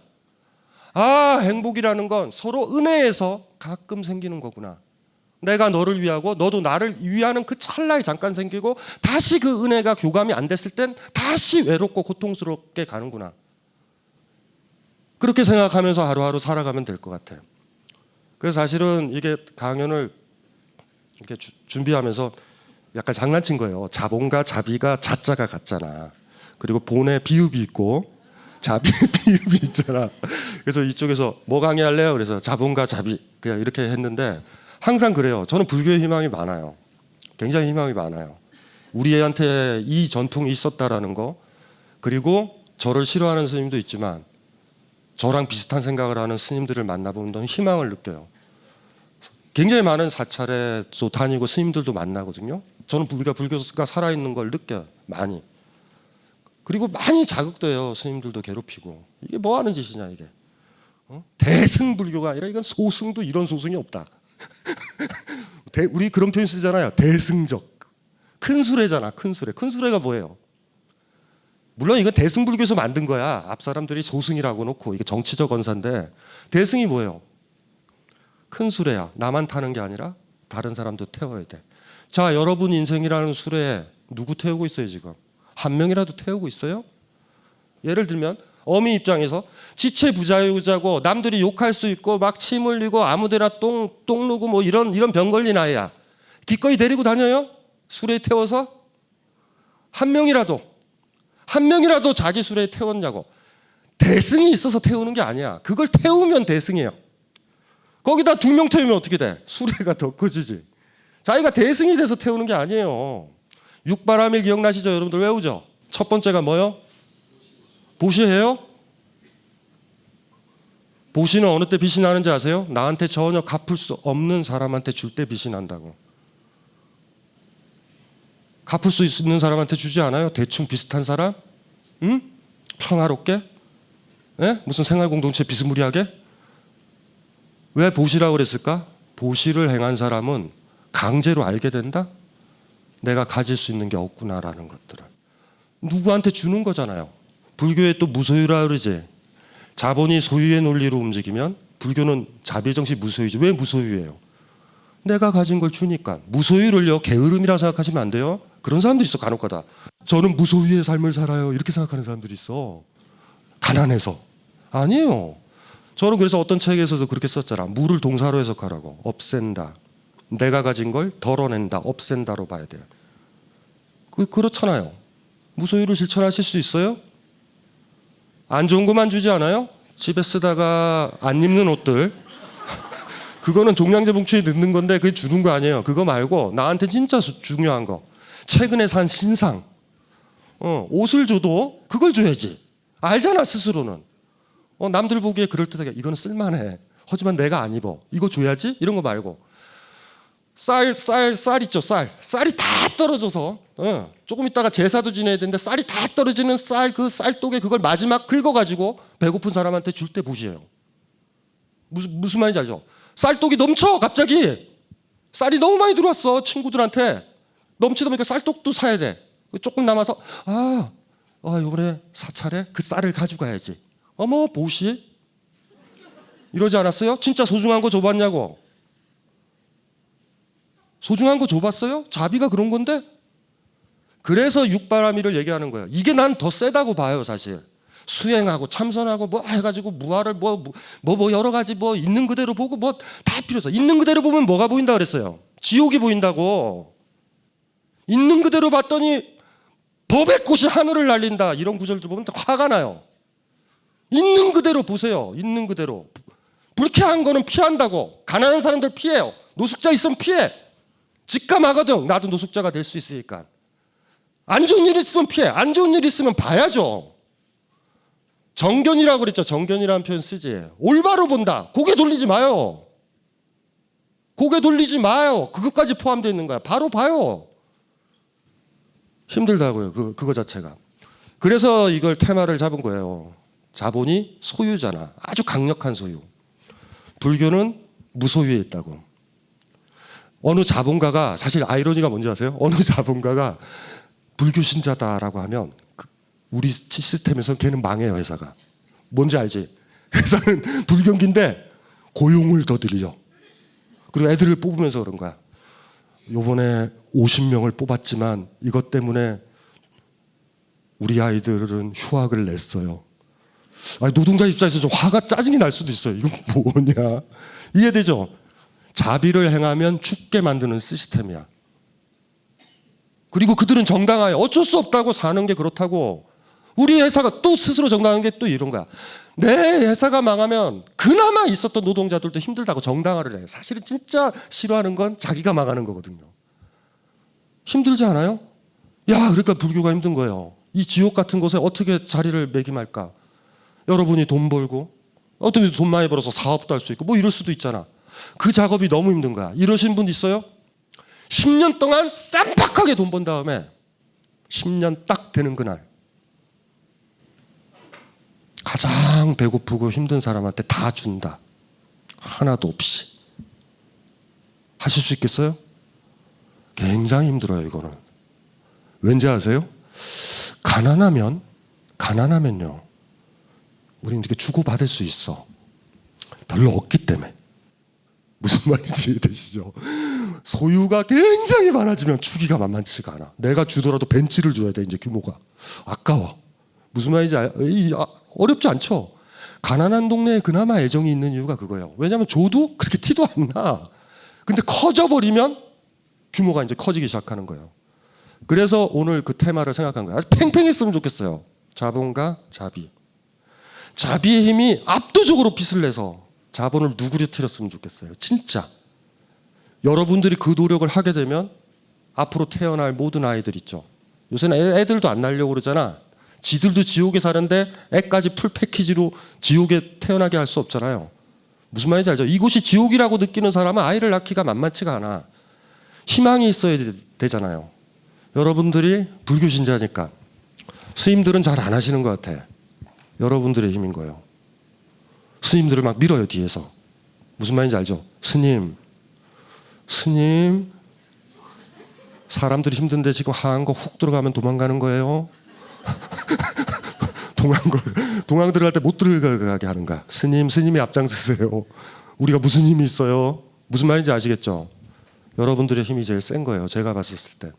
행복이라는 건 서로 은혜에서 가끔 생기는 거구나. 내가 너를 위하고 너도 나를 위하는 그 찰나에 잠깐 생기고, 다시 그 은혜가 교감이 안 됐을 땐 다시 외롭고 고통스럽게 가는구나. 그렇게 생각하면서 하루하루 살아가면 될 것 같아요. 그래서 사실은 이게 강연을 이렇게 준비하면서 약간 장난친 거예요. 자본과 자비가 자자가 같잖아. 그리고 본에 비읍이 있고 자비에 비읍이 있잖아. 그래서 이쪽에서 뭐 강의할래요? 그래서 자본과 자비 그냥 이렇게 했는데, 항상 그래요. 저는 불교에 희망이 많아요. 굉장히 희망이 많아요. 우리 애한테 이 전통이 있었다라는 거, 그리고 저를 싫어하는 스님도 있지만 저랑 비슷한 생각을 하는 스님들을 만나보면 희망을 느껴요. 굉장히 많은 사찰에 또 다니고 스님들도 만나거든요. 저는 불교가 살아있는 걸 느껴요. 많이. 그리고 많이 자극돼요. 스님들도 괴롭히고. 이게 뭐 하는 짓이냐 이게. 대승불교가 아니라 이건 소승도 이런 소승이 없다. 우리 그런 표현 쓰잖아요. 대승적. 큰 수레잖아. 큰 수레. 큰 수레가 뭐예요? 물론 이건 대승불교에서 만든 거야. 앞 사람들이 소승이라고 놓고 이게 정치적 언사인데, 대승이 뭐예요? 큰 수레야. 나만 타는 게 아니라 다른 사람도 태워야 돼. 자, 여러분 인생이라는 수레에 누구 태우고 있어요 지금? 한 명이라도 태우고 있어요? 예를 들면 어미 입장에서 지체부자유자고 남들이 욕할 수 있고 막 침 흘리고 아무데나 똥 누고 뭐 이런 병 걸린 아이야. 기꺼이 데리고 다녀요? 수레에 태워서? 한 명이라도 자기 수레에 태웠냐고. 대승이 있어서 태우는 게 아니야. 그걸 태우면 대승이에요. 거기다 2명 태우면 어떻게 돼? 수레가 더 커지지. 자기가 대승이 돼서 태우는 게 아니에요. 육바라밀 기억나시죠? 여러분들 외우죠? 첫 번째가 뭐요? 보시해요? 보시는 어느 때 빛이 나는지 아세요? 나한테 전혀 갚을 수 없는 사람한테 줄 때 빛이 난다고. 갚을 수 있는 사람한테 주지 않아요? 대충 비슷한 사람? 응? 평화롭게? 예? 무슨 생활 공동체 비스무리하게? 왜 보시라고 그랬을까? 보시를 행한 사람은 강제로 알게 된다? 내가 가질 수 있는 게 없구나라는 것들을. 누구한테 주는 거잖아요. 불교에 또 무소유라 그러지. 자본이 소유의 논리로 움직이면 불교는 자비의 정신 무소유죠. 왜 무소유예요? 내가 가진 걸 주니까. 무소유를요 게으름이라고 생각하시면 안 돼요. 그런 사람들이 있어 간혹가다. 저는 무소유의 삶을 살아요 이렇게 생각하는 사람들이 있어. 가난해서. 아니에요. 저는 그래서 어떤 책에서도 그렇게 썼잖아. 무를 동사로 해석하라고. 없앤다. 내가 가진 걸 덜어낸다. 없앤다로 봐야 돼요. 그렇잖아요. 무소유를 실천하실 수 있어요? 안 좋은 것만 주지 않아요? 집에 쓰다가 안 입는 옷들 그거는 종량제 봉투에 넣는 건데 그게 주는 거 아니에요. 그거 말고 나한테 진짜 중요한 거. 최근에 산 신상. 옷을 줘도 그걸 줘야지. 알잖아 스스로는. 남들 보기에 그럴듯하게 이거는 쓸만해. 하지만 내가 안 입어. 이거 줘야지. 이런 거 말고. 쌀 있죠. 쌀이 다 떨어져서 조금 있다가 제사도 지내야 되는데 쌀이 다 떨어지는 그 쌀독에 그걸 마지막 긁어가지고 배고픈 사람한테 줄 때 보시에요. 무슨 말인지 알죠? 쌀독이 넘쳐 갑자기. 쌀이 너무 많이 들어왔어 친구들한테. 넘치다 보니까 쌀독도 사야 돼. 조금 남아서 이번에 사찰에 그 쌀을 가져가야지. 어머 보시 이러지 않았어요? 진짜 소중한 거 줘봤냐고. 소중한 거 줘봤어요? 자비가 그런 건데. 그래서 육바라밀을 얘기하는 거예요. 이게 난 더 세다고 봐요 사실. 수행하고 참선하고 뭐 해가지고 무아를 뭐 여러 가지 뭐 있는 그대로 보고 뭐 다 필요 없어. 있는 그대로 보면 뭐가 보인다 그랬어요? 지옥이 보인다고. 있는 그대로 봤더니 법의 꽃이 하늘을 날린다. 이런 구절들 보면 화가 나요. 있는 그대로 보세요. 있는 그대로. 불쾌한 거는 피한다고. 가난한 사람들 피해요. 노숙자 있으면 피해. 직감하거든. 나도 노숙자가 될 수 있으니까. 안 좋은 일 있으면 피해. 안 좋은 일 있으면 봐야죠. 정견이라고 그랬죠. 정견이라는 표현 쓰지. 올바로 본다. 고개 돌리지 마요. 고개 돌리지 마요. 그것까지 포함되어 있는 거야. 바로 봐요. 힘들다고요. 그거 자체가. 그래서 이걸 테마를 잡은 거예요. 자본이 소유잖아. 아주 강력한 소유. 불교는 무소유에 있다고. 어느 자본가가 사실 아이러니가 뭔지 아세요? 어느 자본가가 불교 신자다라고 하면 우리 시스템에서 걔는 망해요. 회사가. 뭔지 알지? 회사는 불경기인데 고용을 더 들여. 그리고 애들을 뽑으면서 그런 거야. 요번에 50명을 뽑았지만 이것 때문에 우리 아이들은 휴학을 냈어요. 노동자 입장에서 좀 화가 짜증이 날 수도 있어요. 이건 뭐냐? 이해되죠? 자비를 행하면 죽게 만드는 시스템이야. 그리고 그들은 정당하여 어쩔 수 없다고 사는 게 그렇다고. 우리 회사가 또 스스로 정당한 게 또 이런 거야. 내 회사가 망하면 그나마 있었던 노동자들도 힘들다고 정당화를 해. 사실은 진짜 싫어하는 건 자기가 망하는 거거든요. 힘들지 않아요? 그러니까 불교가 힘든 거예요. 이 지옥 같은 곳에 어떻게 자리를 매김할까? 여러분이 돈 벌고 어떤 분이 돈 많이 벌어서 사업도 할 수 있고 뭐 이럴 수도 있잖아. 그 작업이 너무 힘든 거야. 이러신 분 있어요? 10년 동안 쌈박하게 돈 번 다음에 10년 딱 되는 그날 가장 배고프고 힘든 사람한테 다 준다. 하나도 없이. 하실 수 있겠어요? 굉장히 힘들어요 이거는. 왠지 아세요? 가난하면요 우리는 이렇게 주고받을 수 있어. 별로 없기 때문에. 무슨 말인지 이해되시죠? 소유가 굉장히 많아지면 주기가 만만치가 않아. 내가 주더라도 벤츠를 줘야 돼. 이제 규모가 아까워. 무슨 말인지 어렵지 않죠? 가난한 동네에 그나마 애정이 있는 이유가 그거예요. 왜냐하면 줘도 그렇게 티도 안 나. 근데 커져버리면 규모가 이제 커지기 시작하는 거예요. 그래서 오늘 그 테마를 생각한 거예요. 아주 팽팽했으면 좋겠어요. 자본과 자비. 자비의 힘이 압도적으로 빚을 내서 자본을 누구려뜨렸으면 좋겠어요. 진짜. 여러분들이 그 노력을 하게 되면 앞으로 태어날 모든 아이들 있죠. 요새는 애들도 안 낳으려고 그러잖아. 지들도 지옥에 사는데 애까지 풀 패키지로 지옥에 태어나게 할 수 없잖아요. 무슨 말인지 알죠? 이곳이 지옥이라고 느끼는 사람은 아이를 낳기가 만만치가 않아. 희망이 있어야 되잖아요. 여러분들이 불교 신자니까 스님들은 잘 안 하시는 것 같아. 여러분들의 힘인 거예요. 스님들을 막 밀어요 뒤에서. 무슨 말인지 알죠? 스님 사람들이 힘든데 지금 하얀 거 훅 들어가면 도망가는 거예요. 동항 들어갈 때 못 들어가게 하는 거야. 스님이 앞장서세요. 우리가 무슨 힘이 있어요? 무슨 말인지 아시겠죠? 여러분들의 힘이 제일 센 거예요. 제가 봤었을 땐.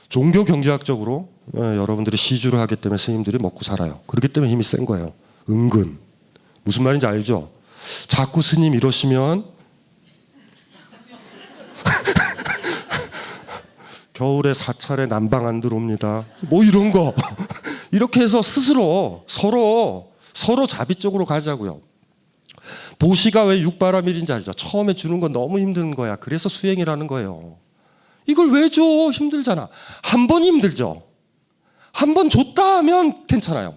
종교 경제학적으로 여러분들이 시주를 하기 때문에 스님들이 먹고 살아요. 그렇기 때문에 힘이 센 거예요. 은근. 무슨 말인지 알죠? 자꾸 스님 이러시면 겨울에 사찰에 난방 안 들어옵니다. 뭐 이런 거. 이렇게 해서 스스로 서로 자비 쪽으로 가자고요. 보시가 왜 육바라밀인지 알죠? 처음에 주는 건 너무 힘든 거야. 그래서 수행이라는 거예요. 이걸 왜 줘? 힘들잖아. 한 번 힘들죠. 한 번 줬다 하면 괜찮아요.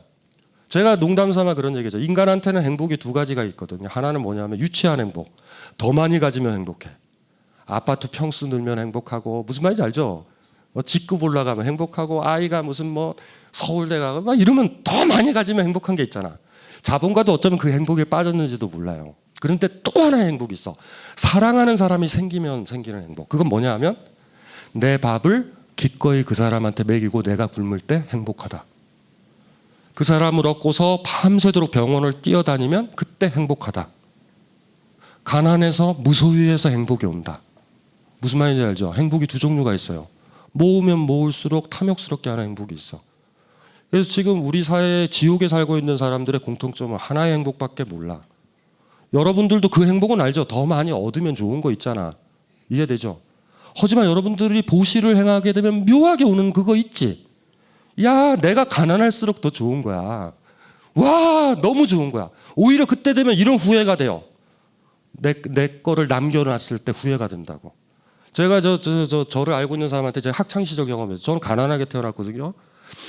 제가 농담삼아 그런 얘기죠. 인간한테는 행복이 두 가지가 있거든요. 하나는 뭐냐면 유치한 행복. 더 많이 가지면 행복해. 아파트 평수 늘면 행복하고, 무슨 말인지 알죠? 직급 올라가면 행복하고, 아이가 무슨 뭐 서울대 가고 막 이러면 더 많이 가지면 행복한 게 있잖아. 자본가도 어쩌면 그 행복에 빠졌는지도 몰라요. 그런데 또 하나의 행복이 있어. 사랑하는 사람이 생기면 생기는 행복. 그건 뭐냐 하면 내 밥을 기꺼이 그 사람한테 먹이고 내가 굶을 때 행복하다. 그 사람을 얻고서 밤새도록 병원을 뛰어다니면 그때 행복하다. 가난해서 무소유해서 행복이 온다. 무슨 말인지 알죠? 행복이 두 종류가 있어요. 모으면 모을수록 탐욕스럽게 하는 행복이 있어. 그래서 지금 우리 사회에 지옥에 살고 있는 사람들의 공통점은 하나의 행복밖에 몰라. 여러분들도 그 행복은 알죠? 더 많이 얻으면 좋은 거 있잖아. 이해되죠? 하지만 여러분들이 보시를 행하게 되면 묘하게 오는 그거 있지. 야, 내가 가난할수록 더 좋은 거야. 와, 너무 좋은 거야. 오히려 그때 되면 이런 후회가 돼요. 내 거를 남겨놨을 때 후회가 된다고. 제가 저를 알고 있는 사람한테 제 학창시절 경험에서 저는 가난하게 태어났거든요.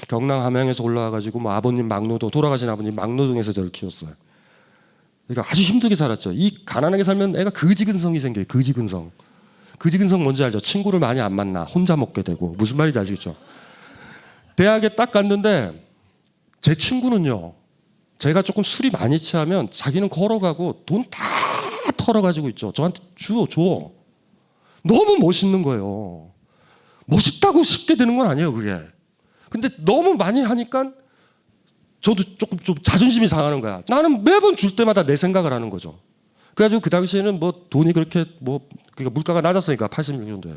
경남 함양에서 올라와가지고 뭐 아버님 막노동, 돌아가신 아버님 막노동에서 저를 키웠어요. 그러니까 아주 힘들게 살았죠. 이 가난하게 살면 애가 거지근성이 생겨요. 거지근성. 거지근성 뭔지 알죠? 친구를 많이 안 만나. 혼자 먹게 되고. 무슨 말인지 아시겠죠? 대학에 딱 갔는데 제 친구는요. 제가 조금 술이 많이 취하면 자기는 걸어가고 돈 다 털어가지고 있죠. 저한테 줘. 너무 멋있는 거예요. 멋있다고 쉽게 되는 건 아니에요, 그게. 근데 너무 많이 하니까 저도 조금 좀 자존심이 상하는 거야. 나는 매번 줄 때마다 내 생각을 하는 거죠. 그래가지고 그 당시에는 뭐 돈이 그렇게 뭐 그러니까 물가가 낮았으니까 80년 정도에.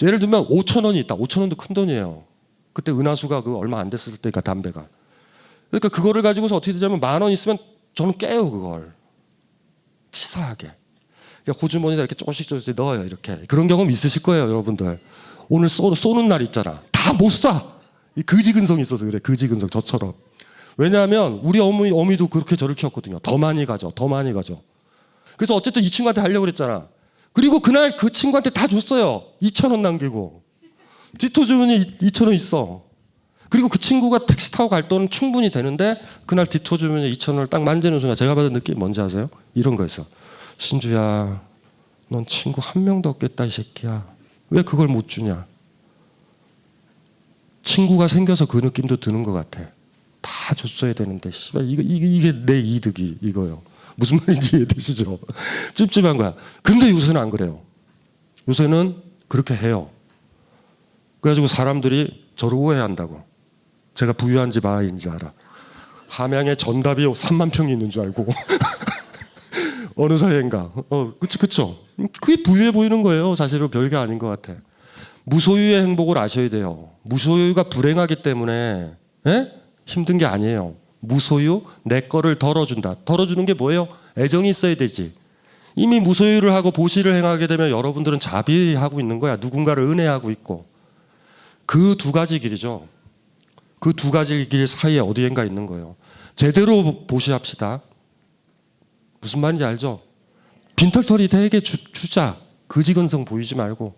예를 들면 5천 원이 있다. 5천 원도 큰 돈이에요. 그때 은하수가 그 얼마 안 됐을 때니까 담배가. 그러니까 그거를 가지고서 어떻게 되냐면 10,000원 있으면 저는 깨요 그걸. 치사하게. 그러니까 호주머니에다 이렇게 조금씩 넣어요 이렇게. 그런 경험 있으실 거예요 여러분들. 오늘 쏘는 날 있잖아. 다 못 쏴. 이 거지근성이 있어서 그래. 거지근성 저처럼. 왜냐하면 우리 어미도 그렇게 저를 키웠거든요. 더 많이 가져. 그래서 어쨌든 이 친구한테 하려고 그랬잖아. 그리고 그날 그 친구한테 다 줬어요. 2,000원 남기고. 디토주문이 2,000원 있어. 그리고 그 친구가 택시 타고 갈 돈은 충분히 되는데 그날 디토주문이 2,000원을 딱 만지는 순간 제가 받은 느낌이 뭔지 아세요? 이런 거였어. 신주야, 넌 친구 한 명도 없겠다 이 새끼야. 왜 그걸 못 주냐? 친구가 생겨서 그 느낌도 드는 것 같아. 다 줬어야 되는데 씨발 이게 내 이득이 이거요. 무슨 말인지 이해되시죠? 찝찝한 거야. 근데 요새는 안 그래요. 요새는 그렇게 해요. 그래가지고 사람들이 저를 오해한다고. 제가 부유한 집 아이인지 알아. 함양에 전답이 3만 평이 있는 줄 알고. 어느 사이인가. 그쵸. 그게 부유해 보이는 거예요. 사실은 별게 아닌 것 같아. 무소유의 행복을 아셔야 돼요. 무소유가 불행하기 때문에 힘든 게 아니에요. 무소유, 내 거를 덜어준다. 덜어주는 게 뭐예요? 애정이 있어야 되지. 이미 무소유를 하고 보시를 행하게 되면 여러분들은 자비하고 있는 거야. 누군가를 은혜하고 있고. 그 두 가지 길이죠. 그 두 가지 길 사이에 어디엔가 있는 거예요. 제대로 보시합시다. 무슨 말인지 알죠? 빈털털이 되게 주자. 거지근성 보이지 말고.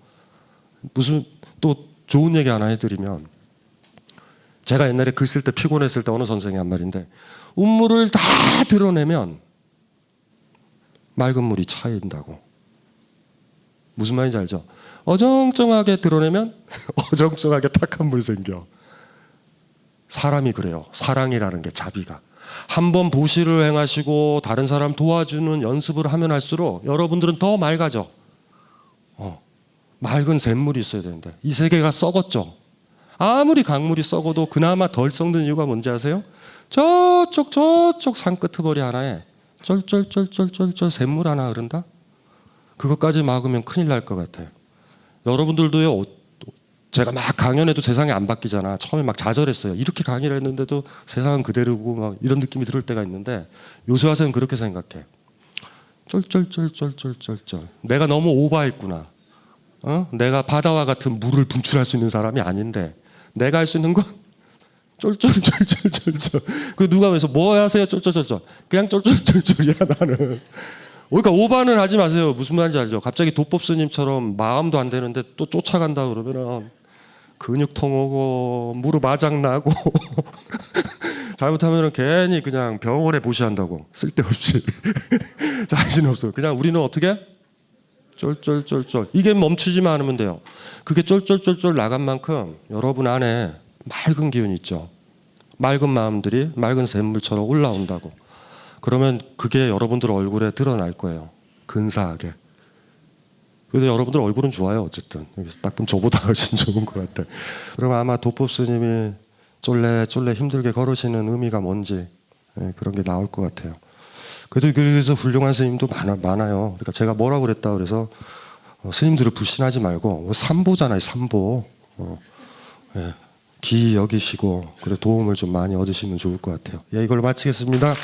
무슨 또 좋은 얘기 하나 해드리면 제가 옛날에 글 쓸 때 피곤했을 때 어느 선생이 한 말인데 운물을 다 드러내면 맑은 물이 차인다고. 무슨 말인지 알죠? 어정쩡하게 드러내면 어정쩡하게 탁한 물 생겨. 사람이 그래요. 사랑이라는 게 자비가. 한번 보시를 행하시고 다른 사람 도와주는 연습을 하면 할수록 여러분들은 더 맑아져. 맑은 샘물이 있어야 되는데 이 세계가 썩었죠. 아무리 강물이 썩어도 그나마 덜 썩는 이유가 뭔지 아세요? 저쪽 산끄트머리 하나에 쫄쫄쫄쫄쫄쫄 샘물 하나 흐른다? 그것까지 막으면 큰일 날 것 같아요. 여러분들도요. 제가 막 강연해도 세상이 안 바뀌잖아. 처음에 막 좌절했어요. 이렇게 강의를 했는데도 세상은 그대로고 막 이런 느낌이 들을 때가 있는데 요새 와서는 그렇게 생각해. 쫄쫄쫄쫄쫄쫄쫄. 내가 너무 오버했구나. 내가 바다와 같은 물을 분출할 수 있는 사람이 아닌데 내가 할 수 있는 건 쫄쫄쫄쫄쫄쫄. 그 누가 그래서 뭐 하세요? 쫄쫄쫄쫄. 그냥 쫄쫄쫄쫄이야 나는. 그러니까 오바는 하지 마세요. 무슨 말인지 알죠? 갑자기 도법 스님처럼 마음도 안 되는데 또 쫓아간다 그러면은 근육통 오고 무릎 아작 나고 잘못하면은 괜히 그냥 병원에 보시한다고 쓸데없이 자신 없어. 그냥 우리는 어떻게 쫄쫄쫄쫄 이게 멈추지만 않으면 돼요. 그게 쫄쫄쫄쫄 나간 만큼 여러분 안에 맑은 기운이 있죠. 맑은 마음들이 맑은 샘물처럼 올라온다고. 그러면 그게 여러분들 얼굴에 드러날 거예요. 근사하게. 그래도 여러분들 얼굴은 좋아요. 어쨌든 여기서 딱 보면 저보다 훨씬 좋은 것 같아요. 그럼 아마 도법 스님이 쫄래 힘들게 걸으시는 의미가 뭔지 그런 게 나올 것 같아요. 그래서 훌륭한 스님도 많아요. 그러니까 제가 뭐라고 그랬다 그래서 스님들을 불신하지 말고 삼보잖아요. 삼보. 기 여기시고 그래 도움을 좀 많이 얻으시면 좋을 것 같아요. 예, 이걸로 마치겠습니다.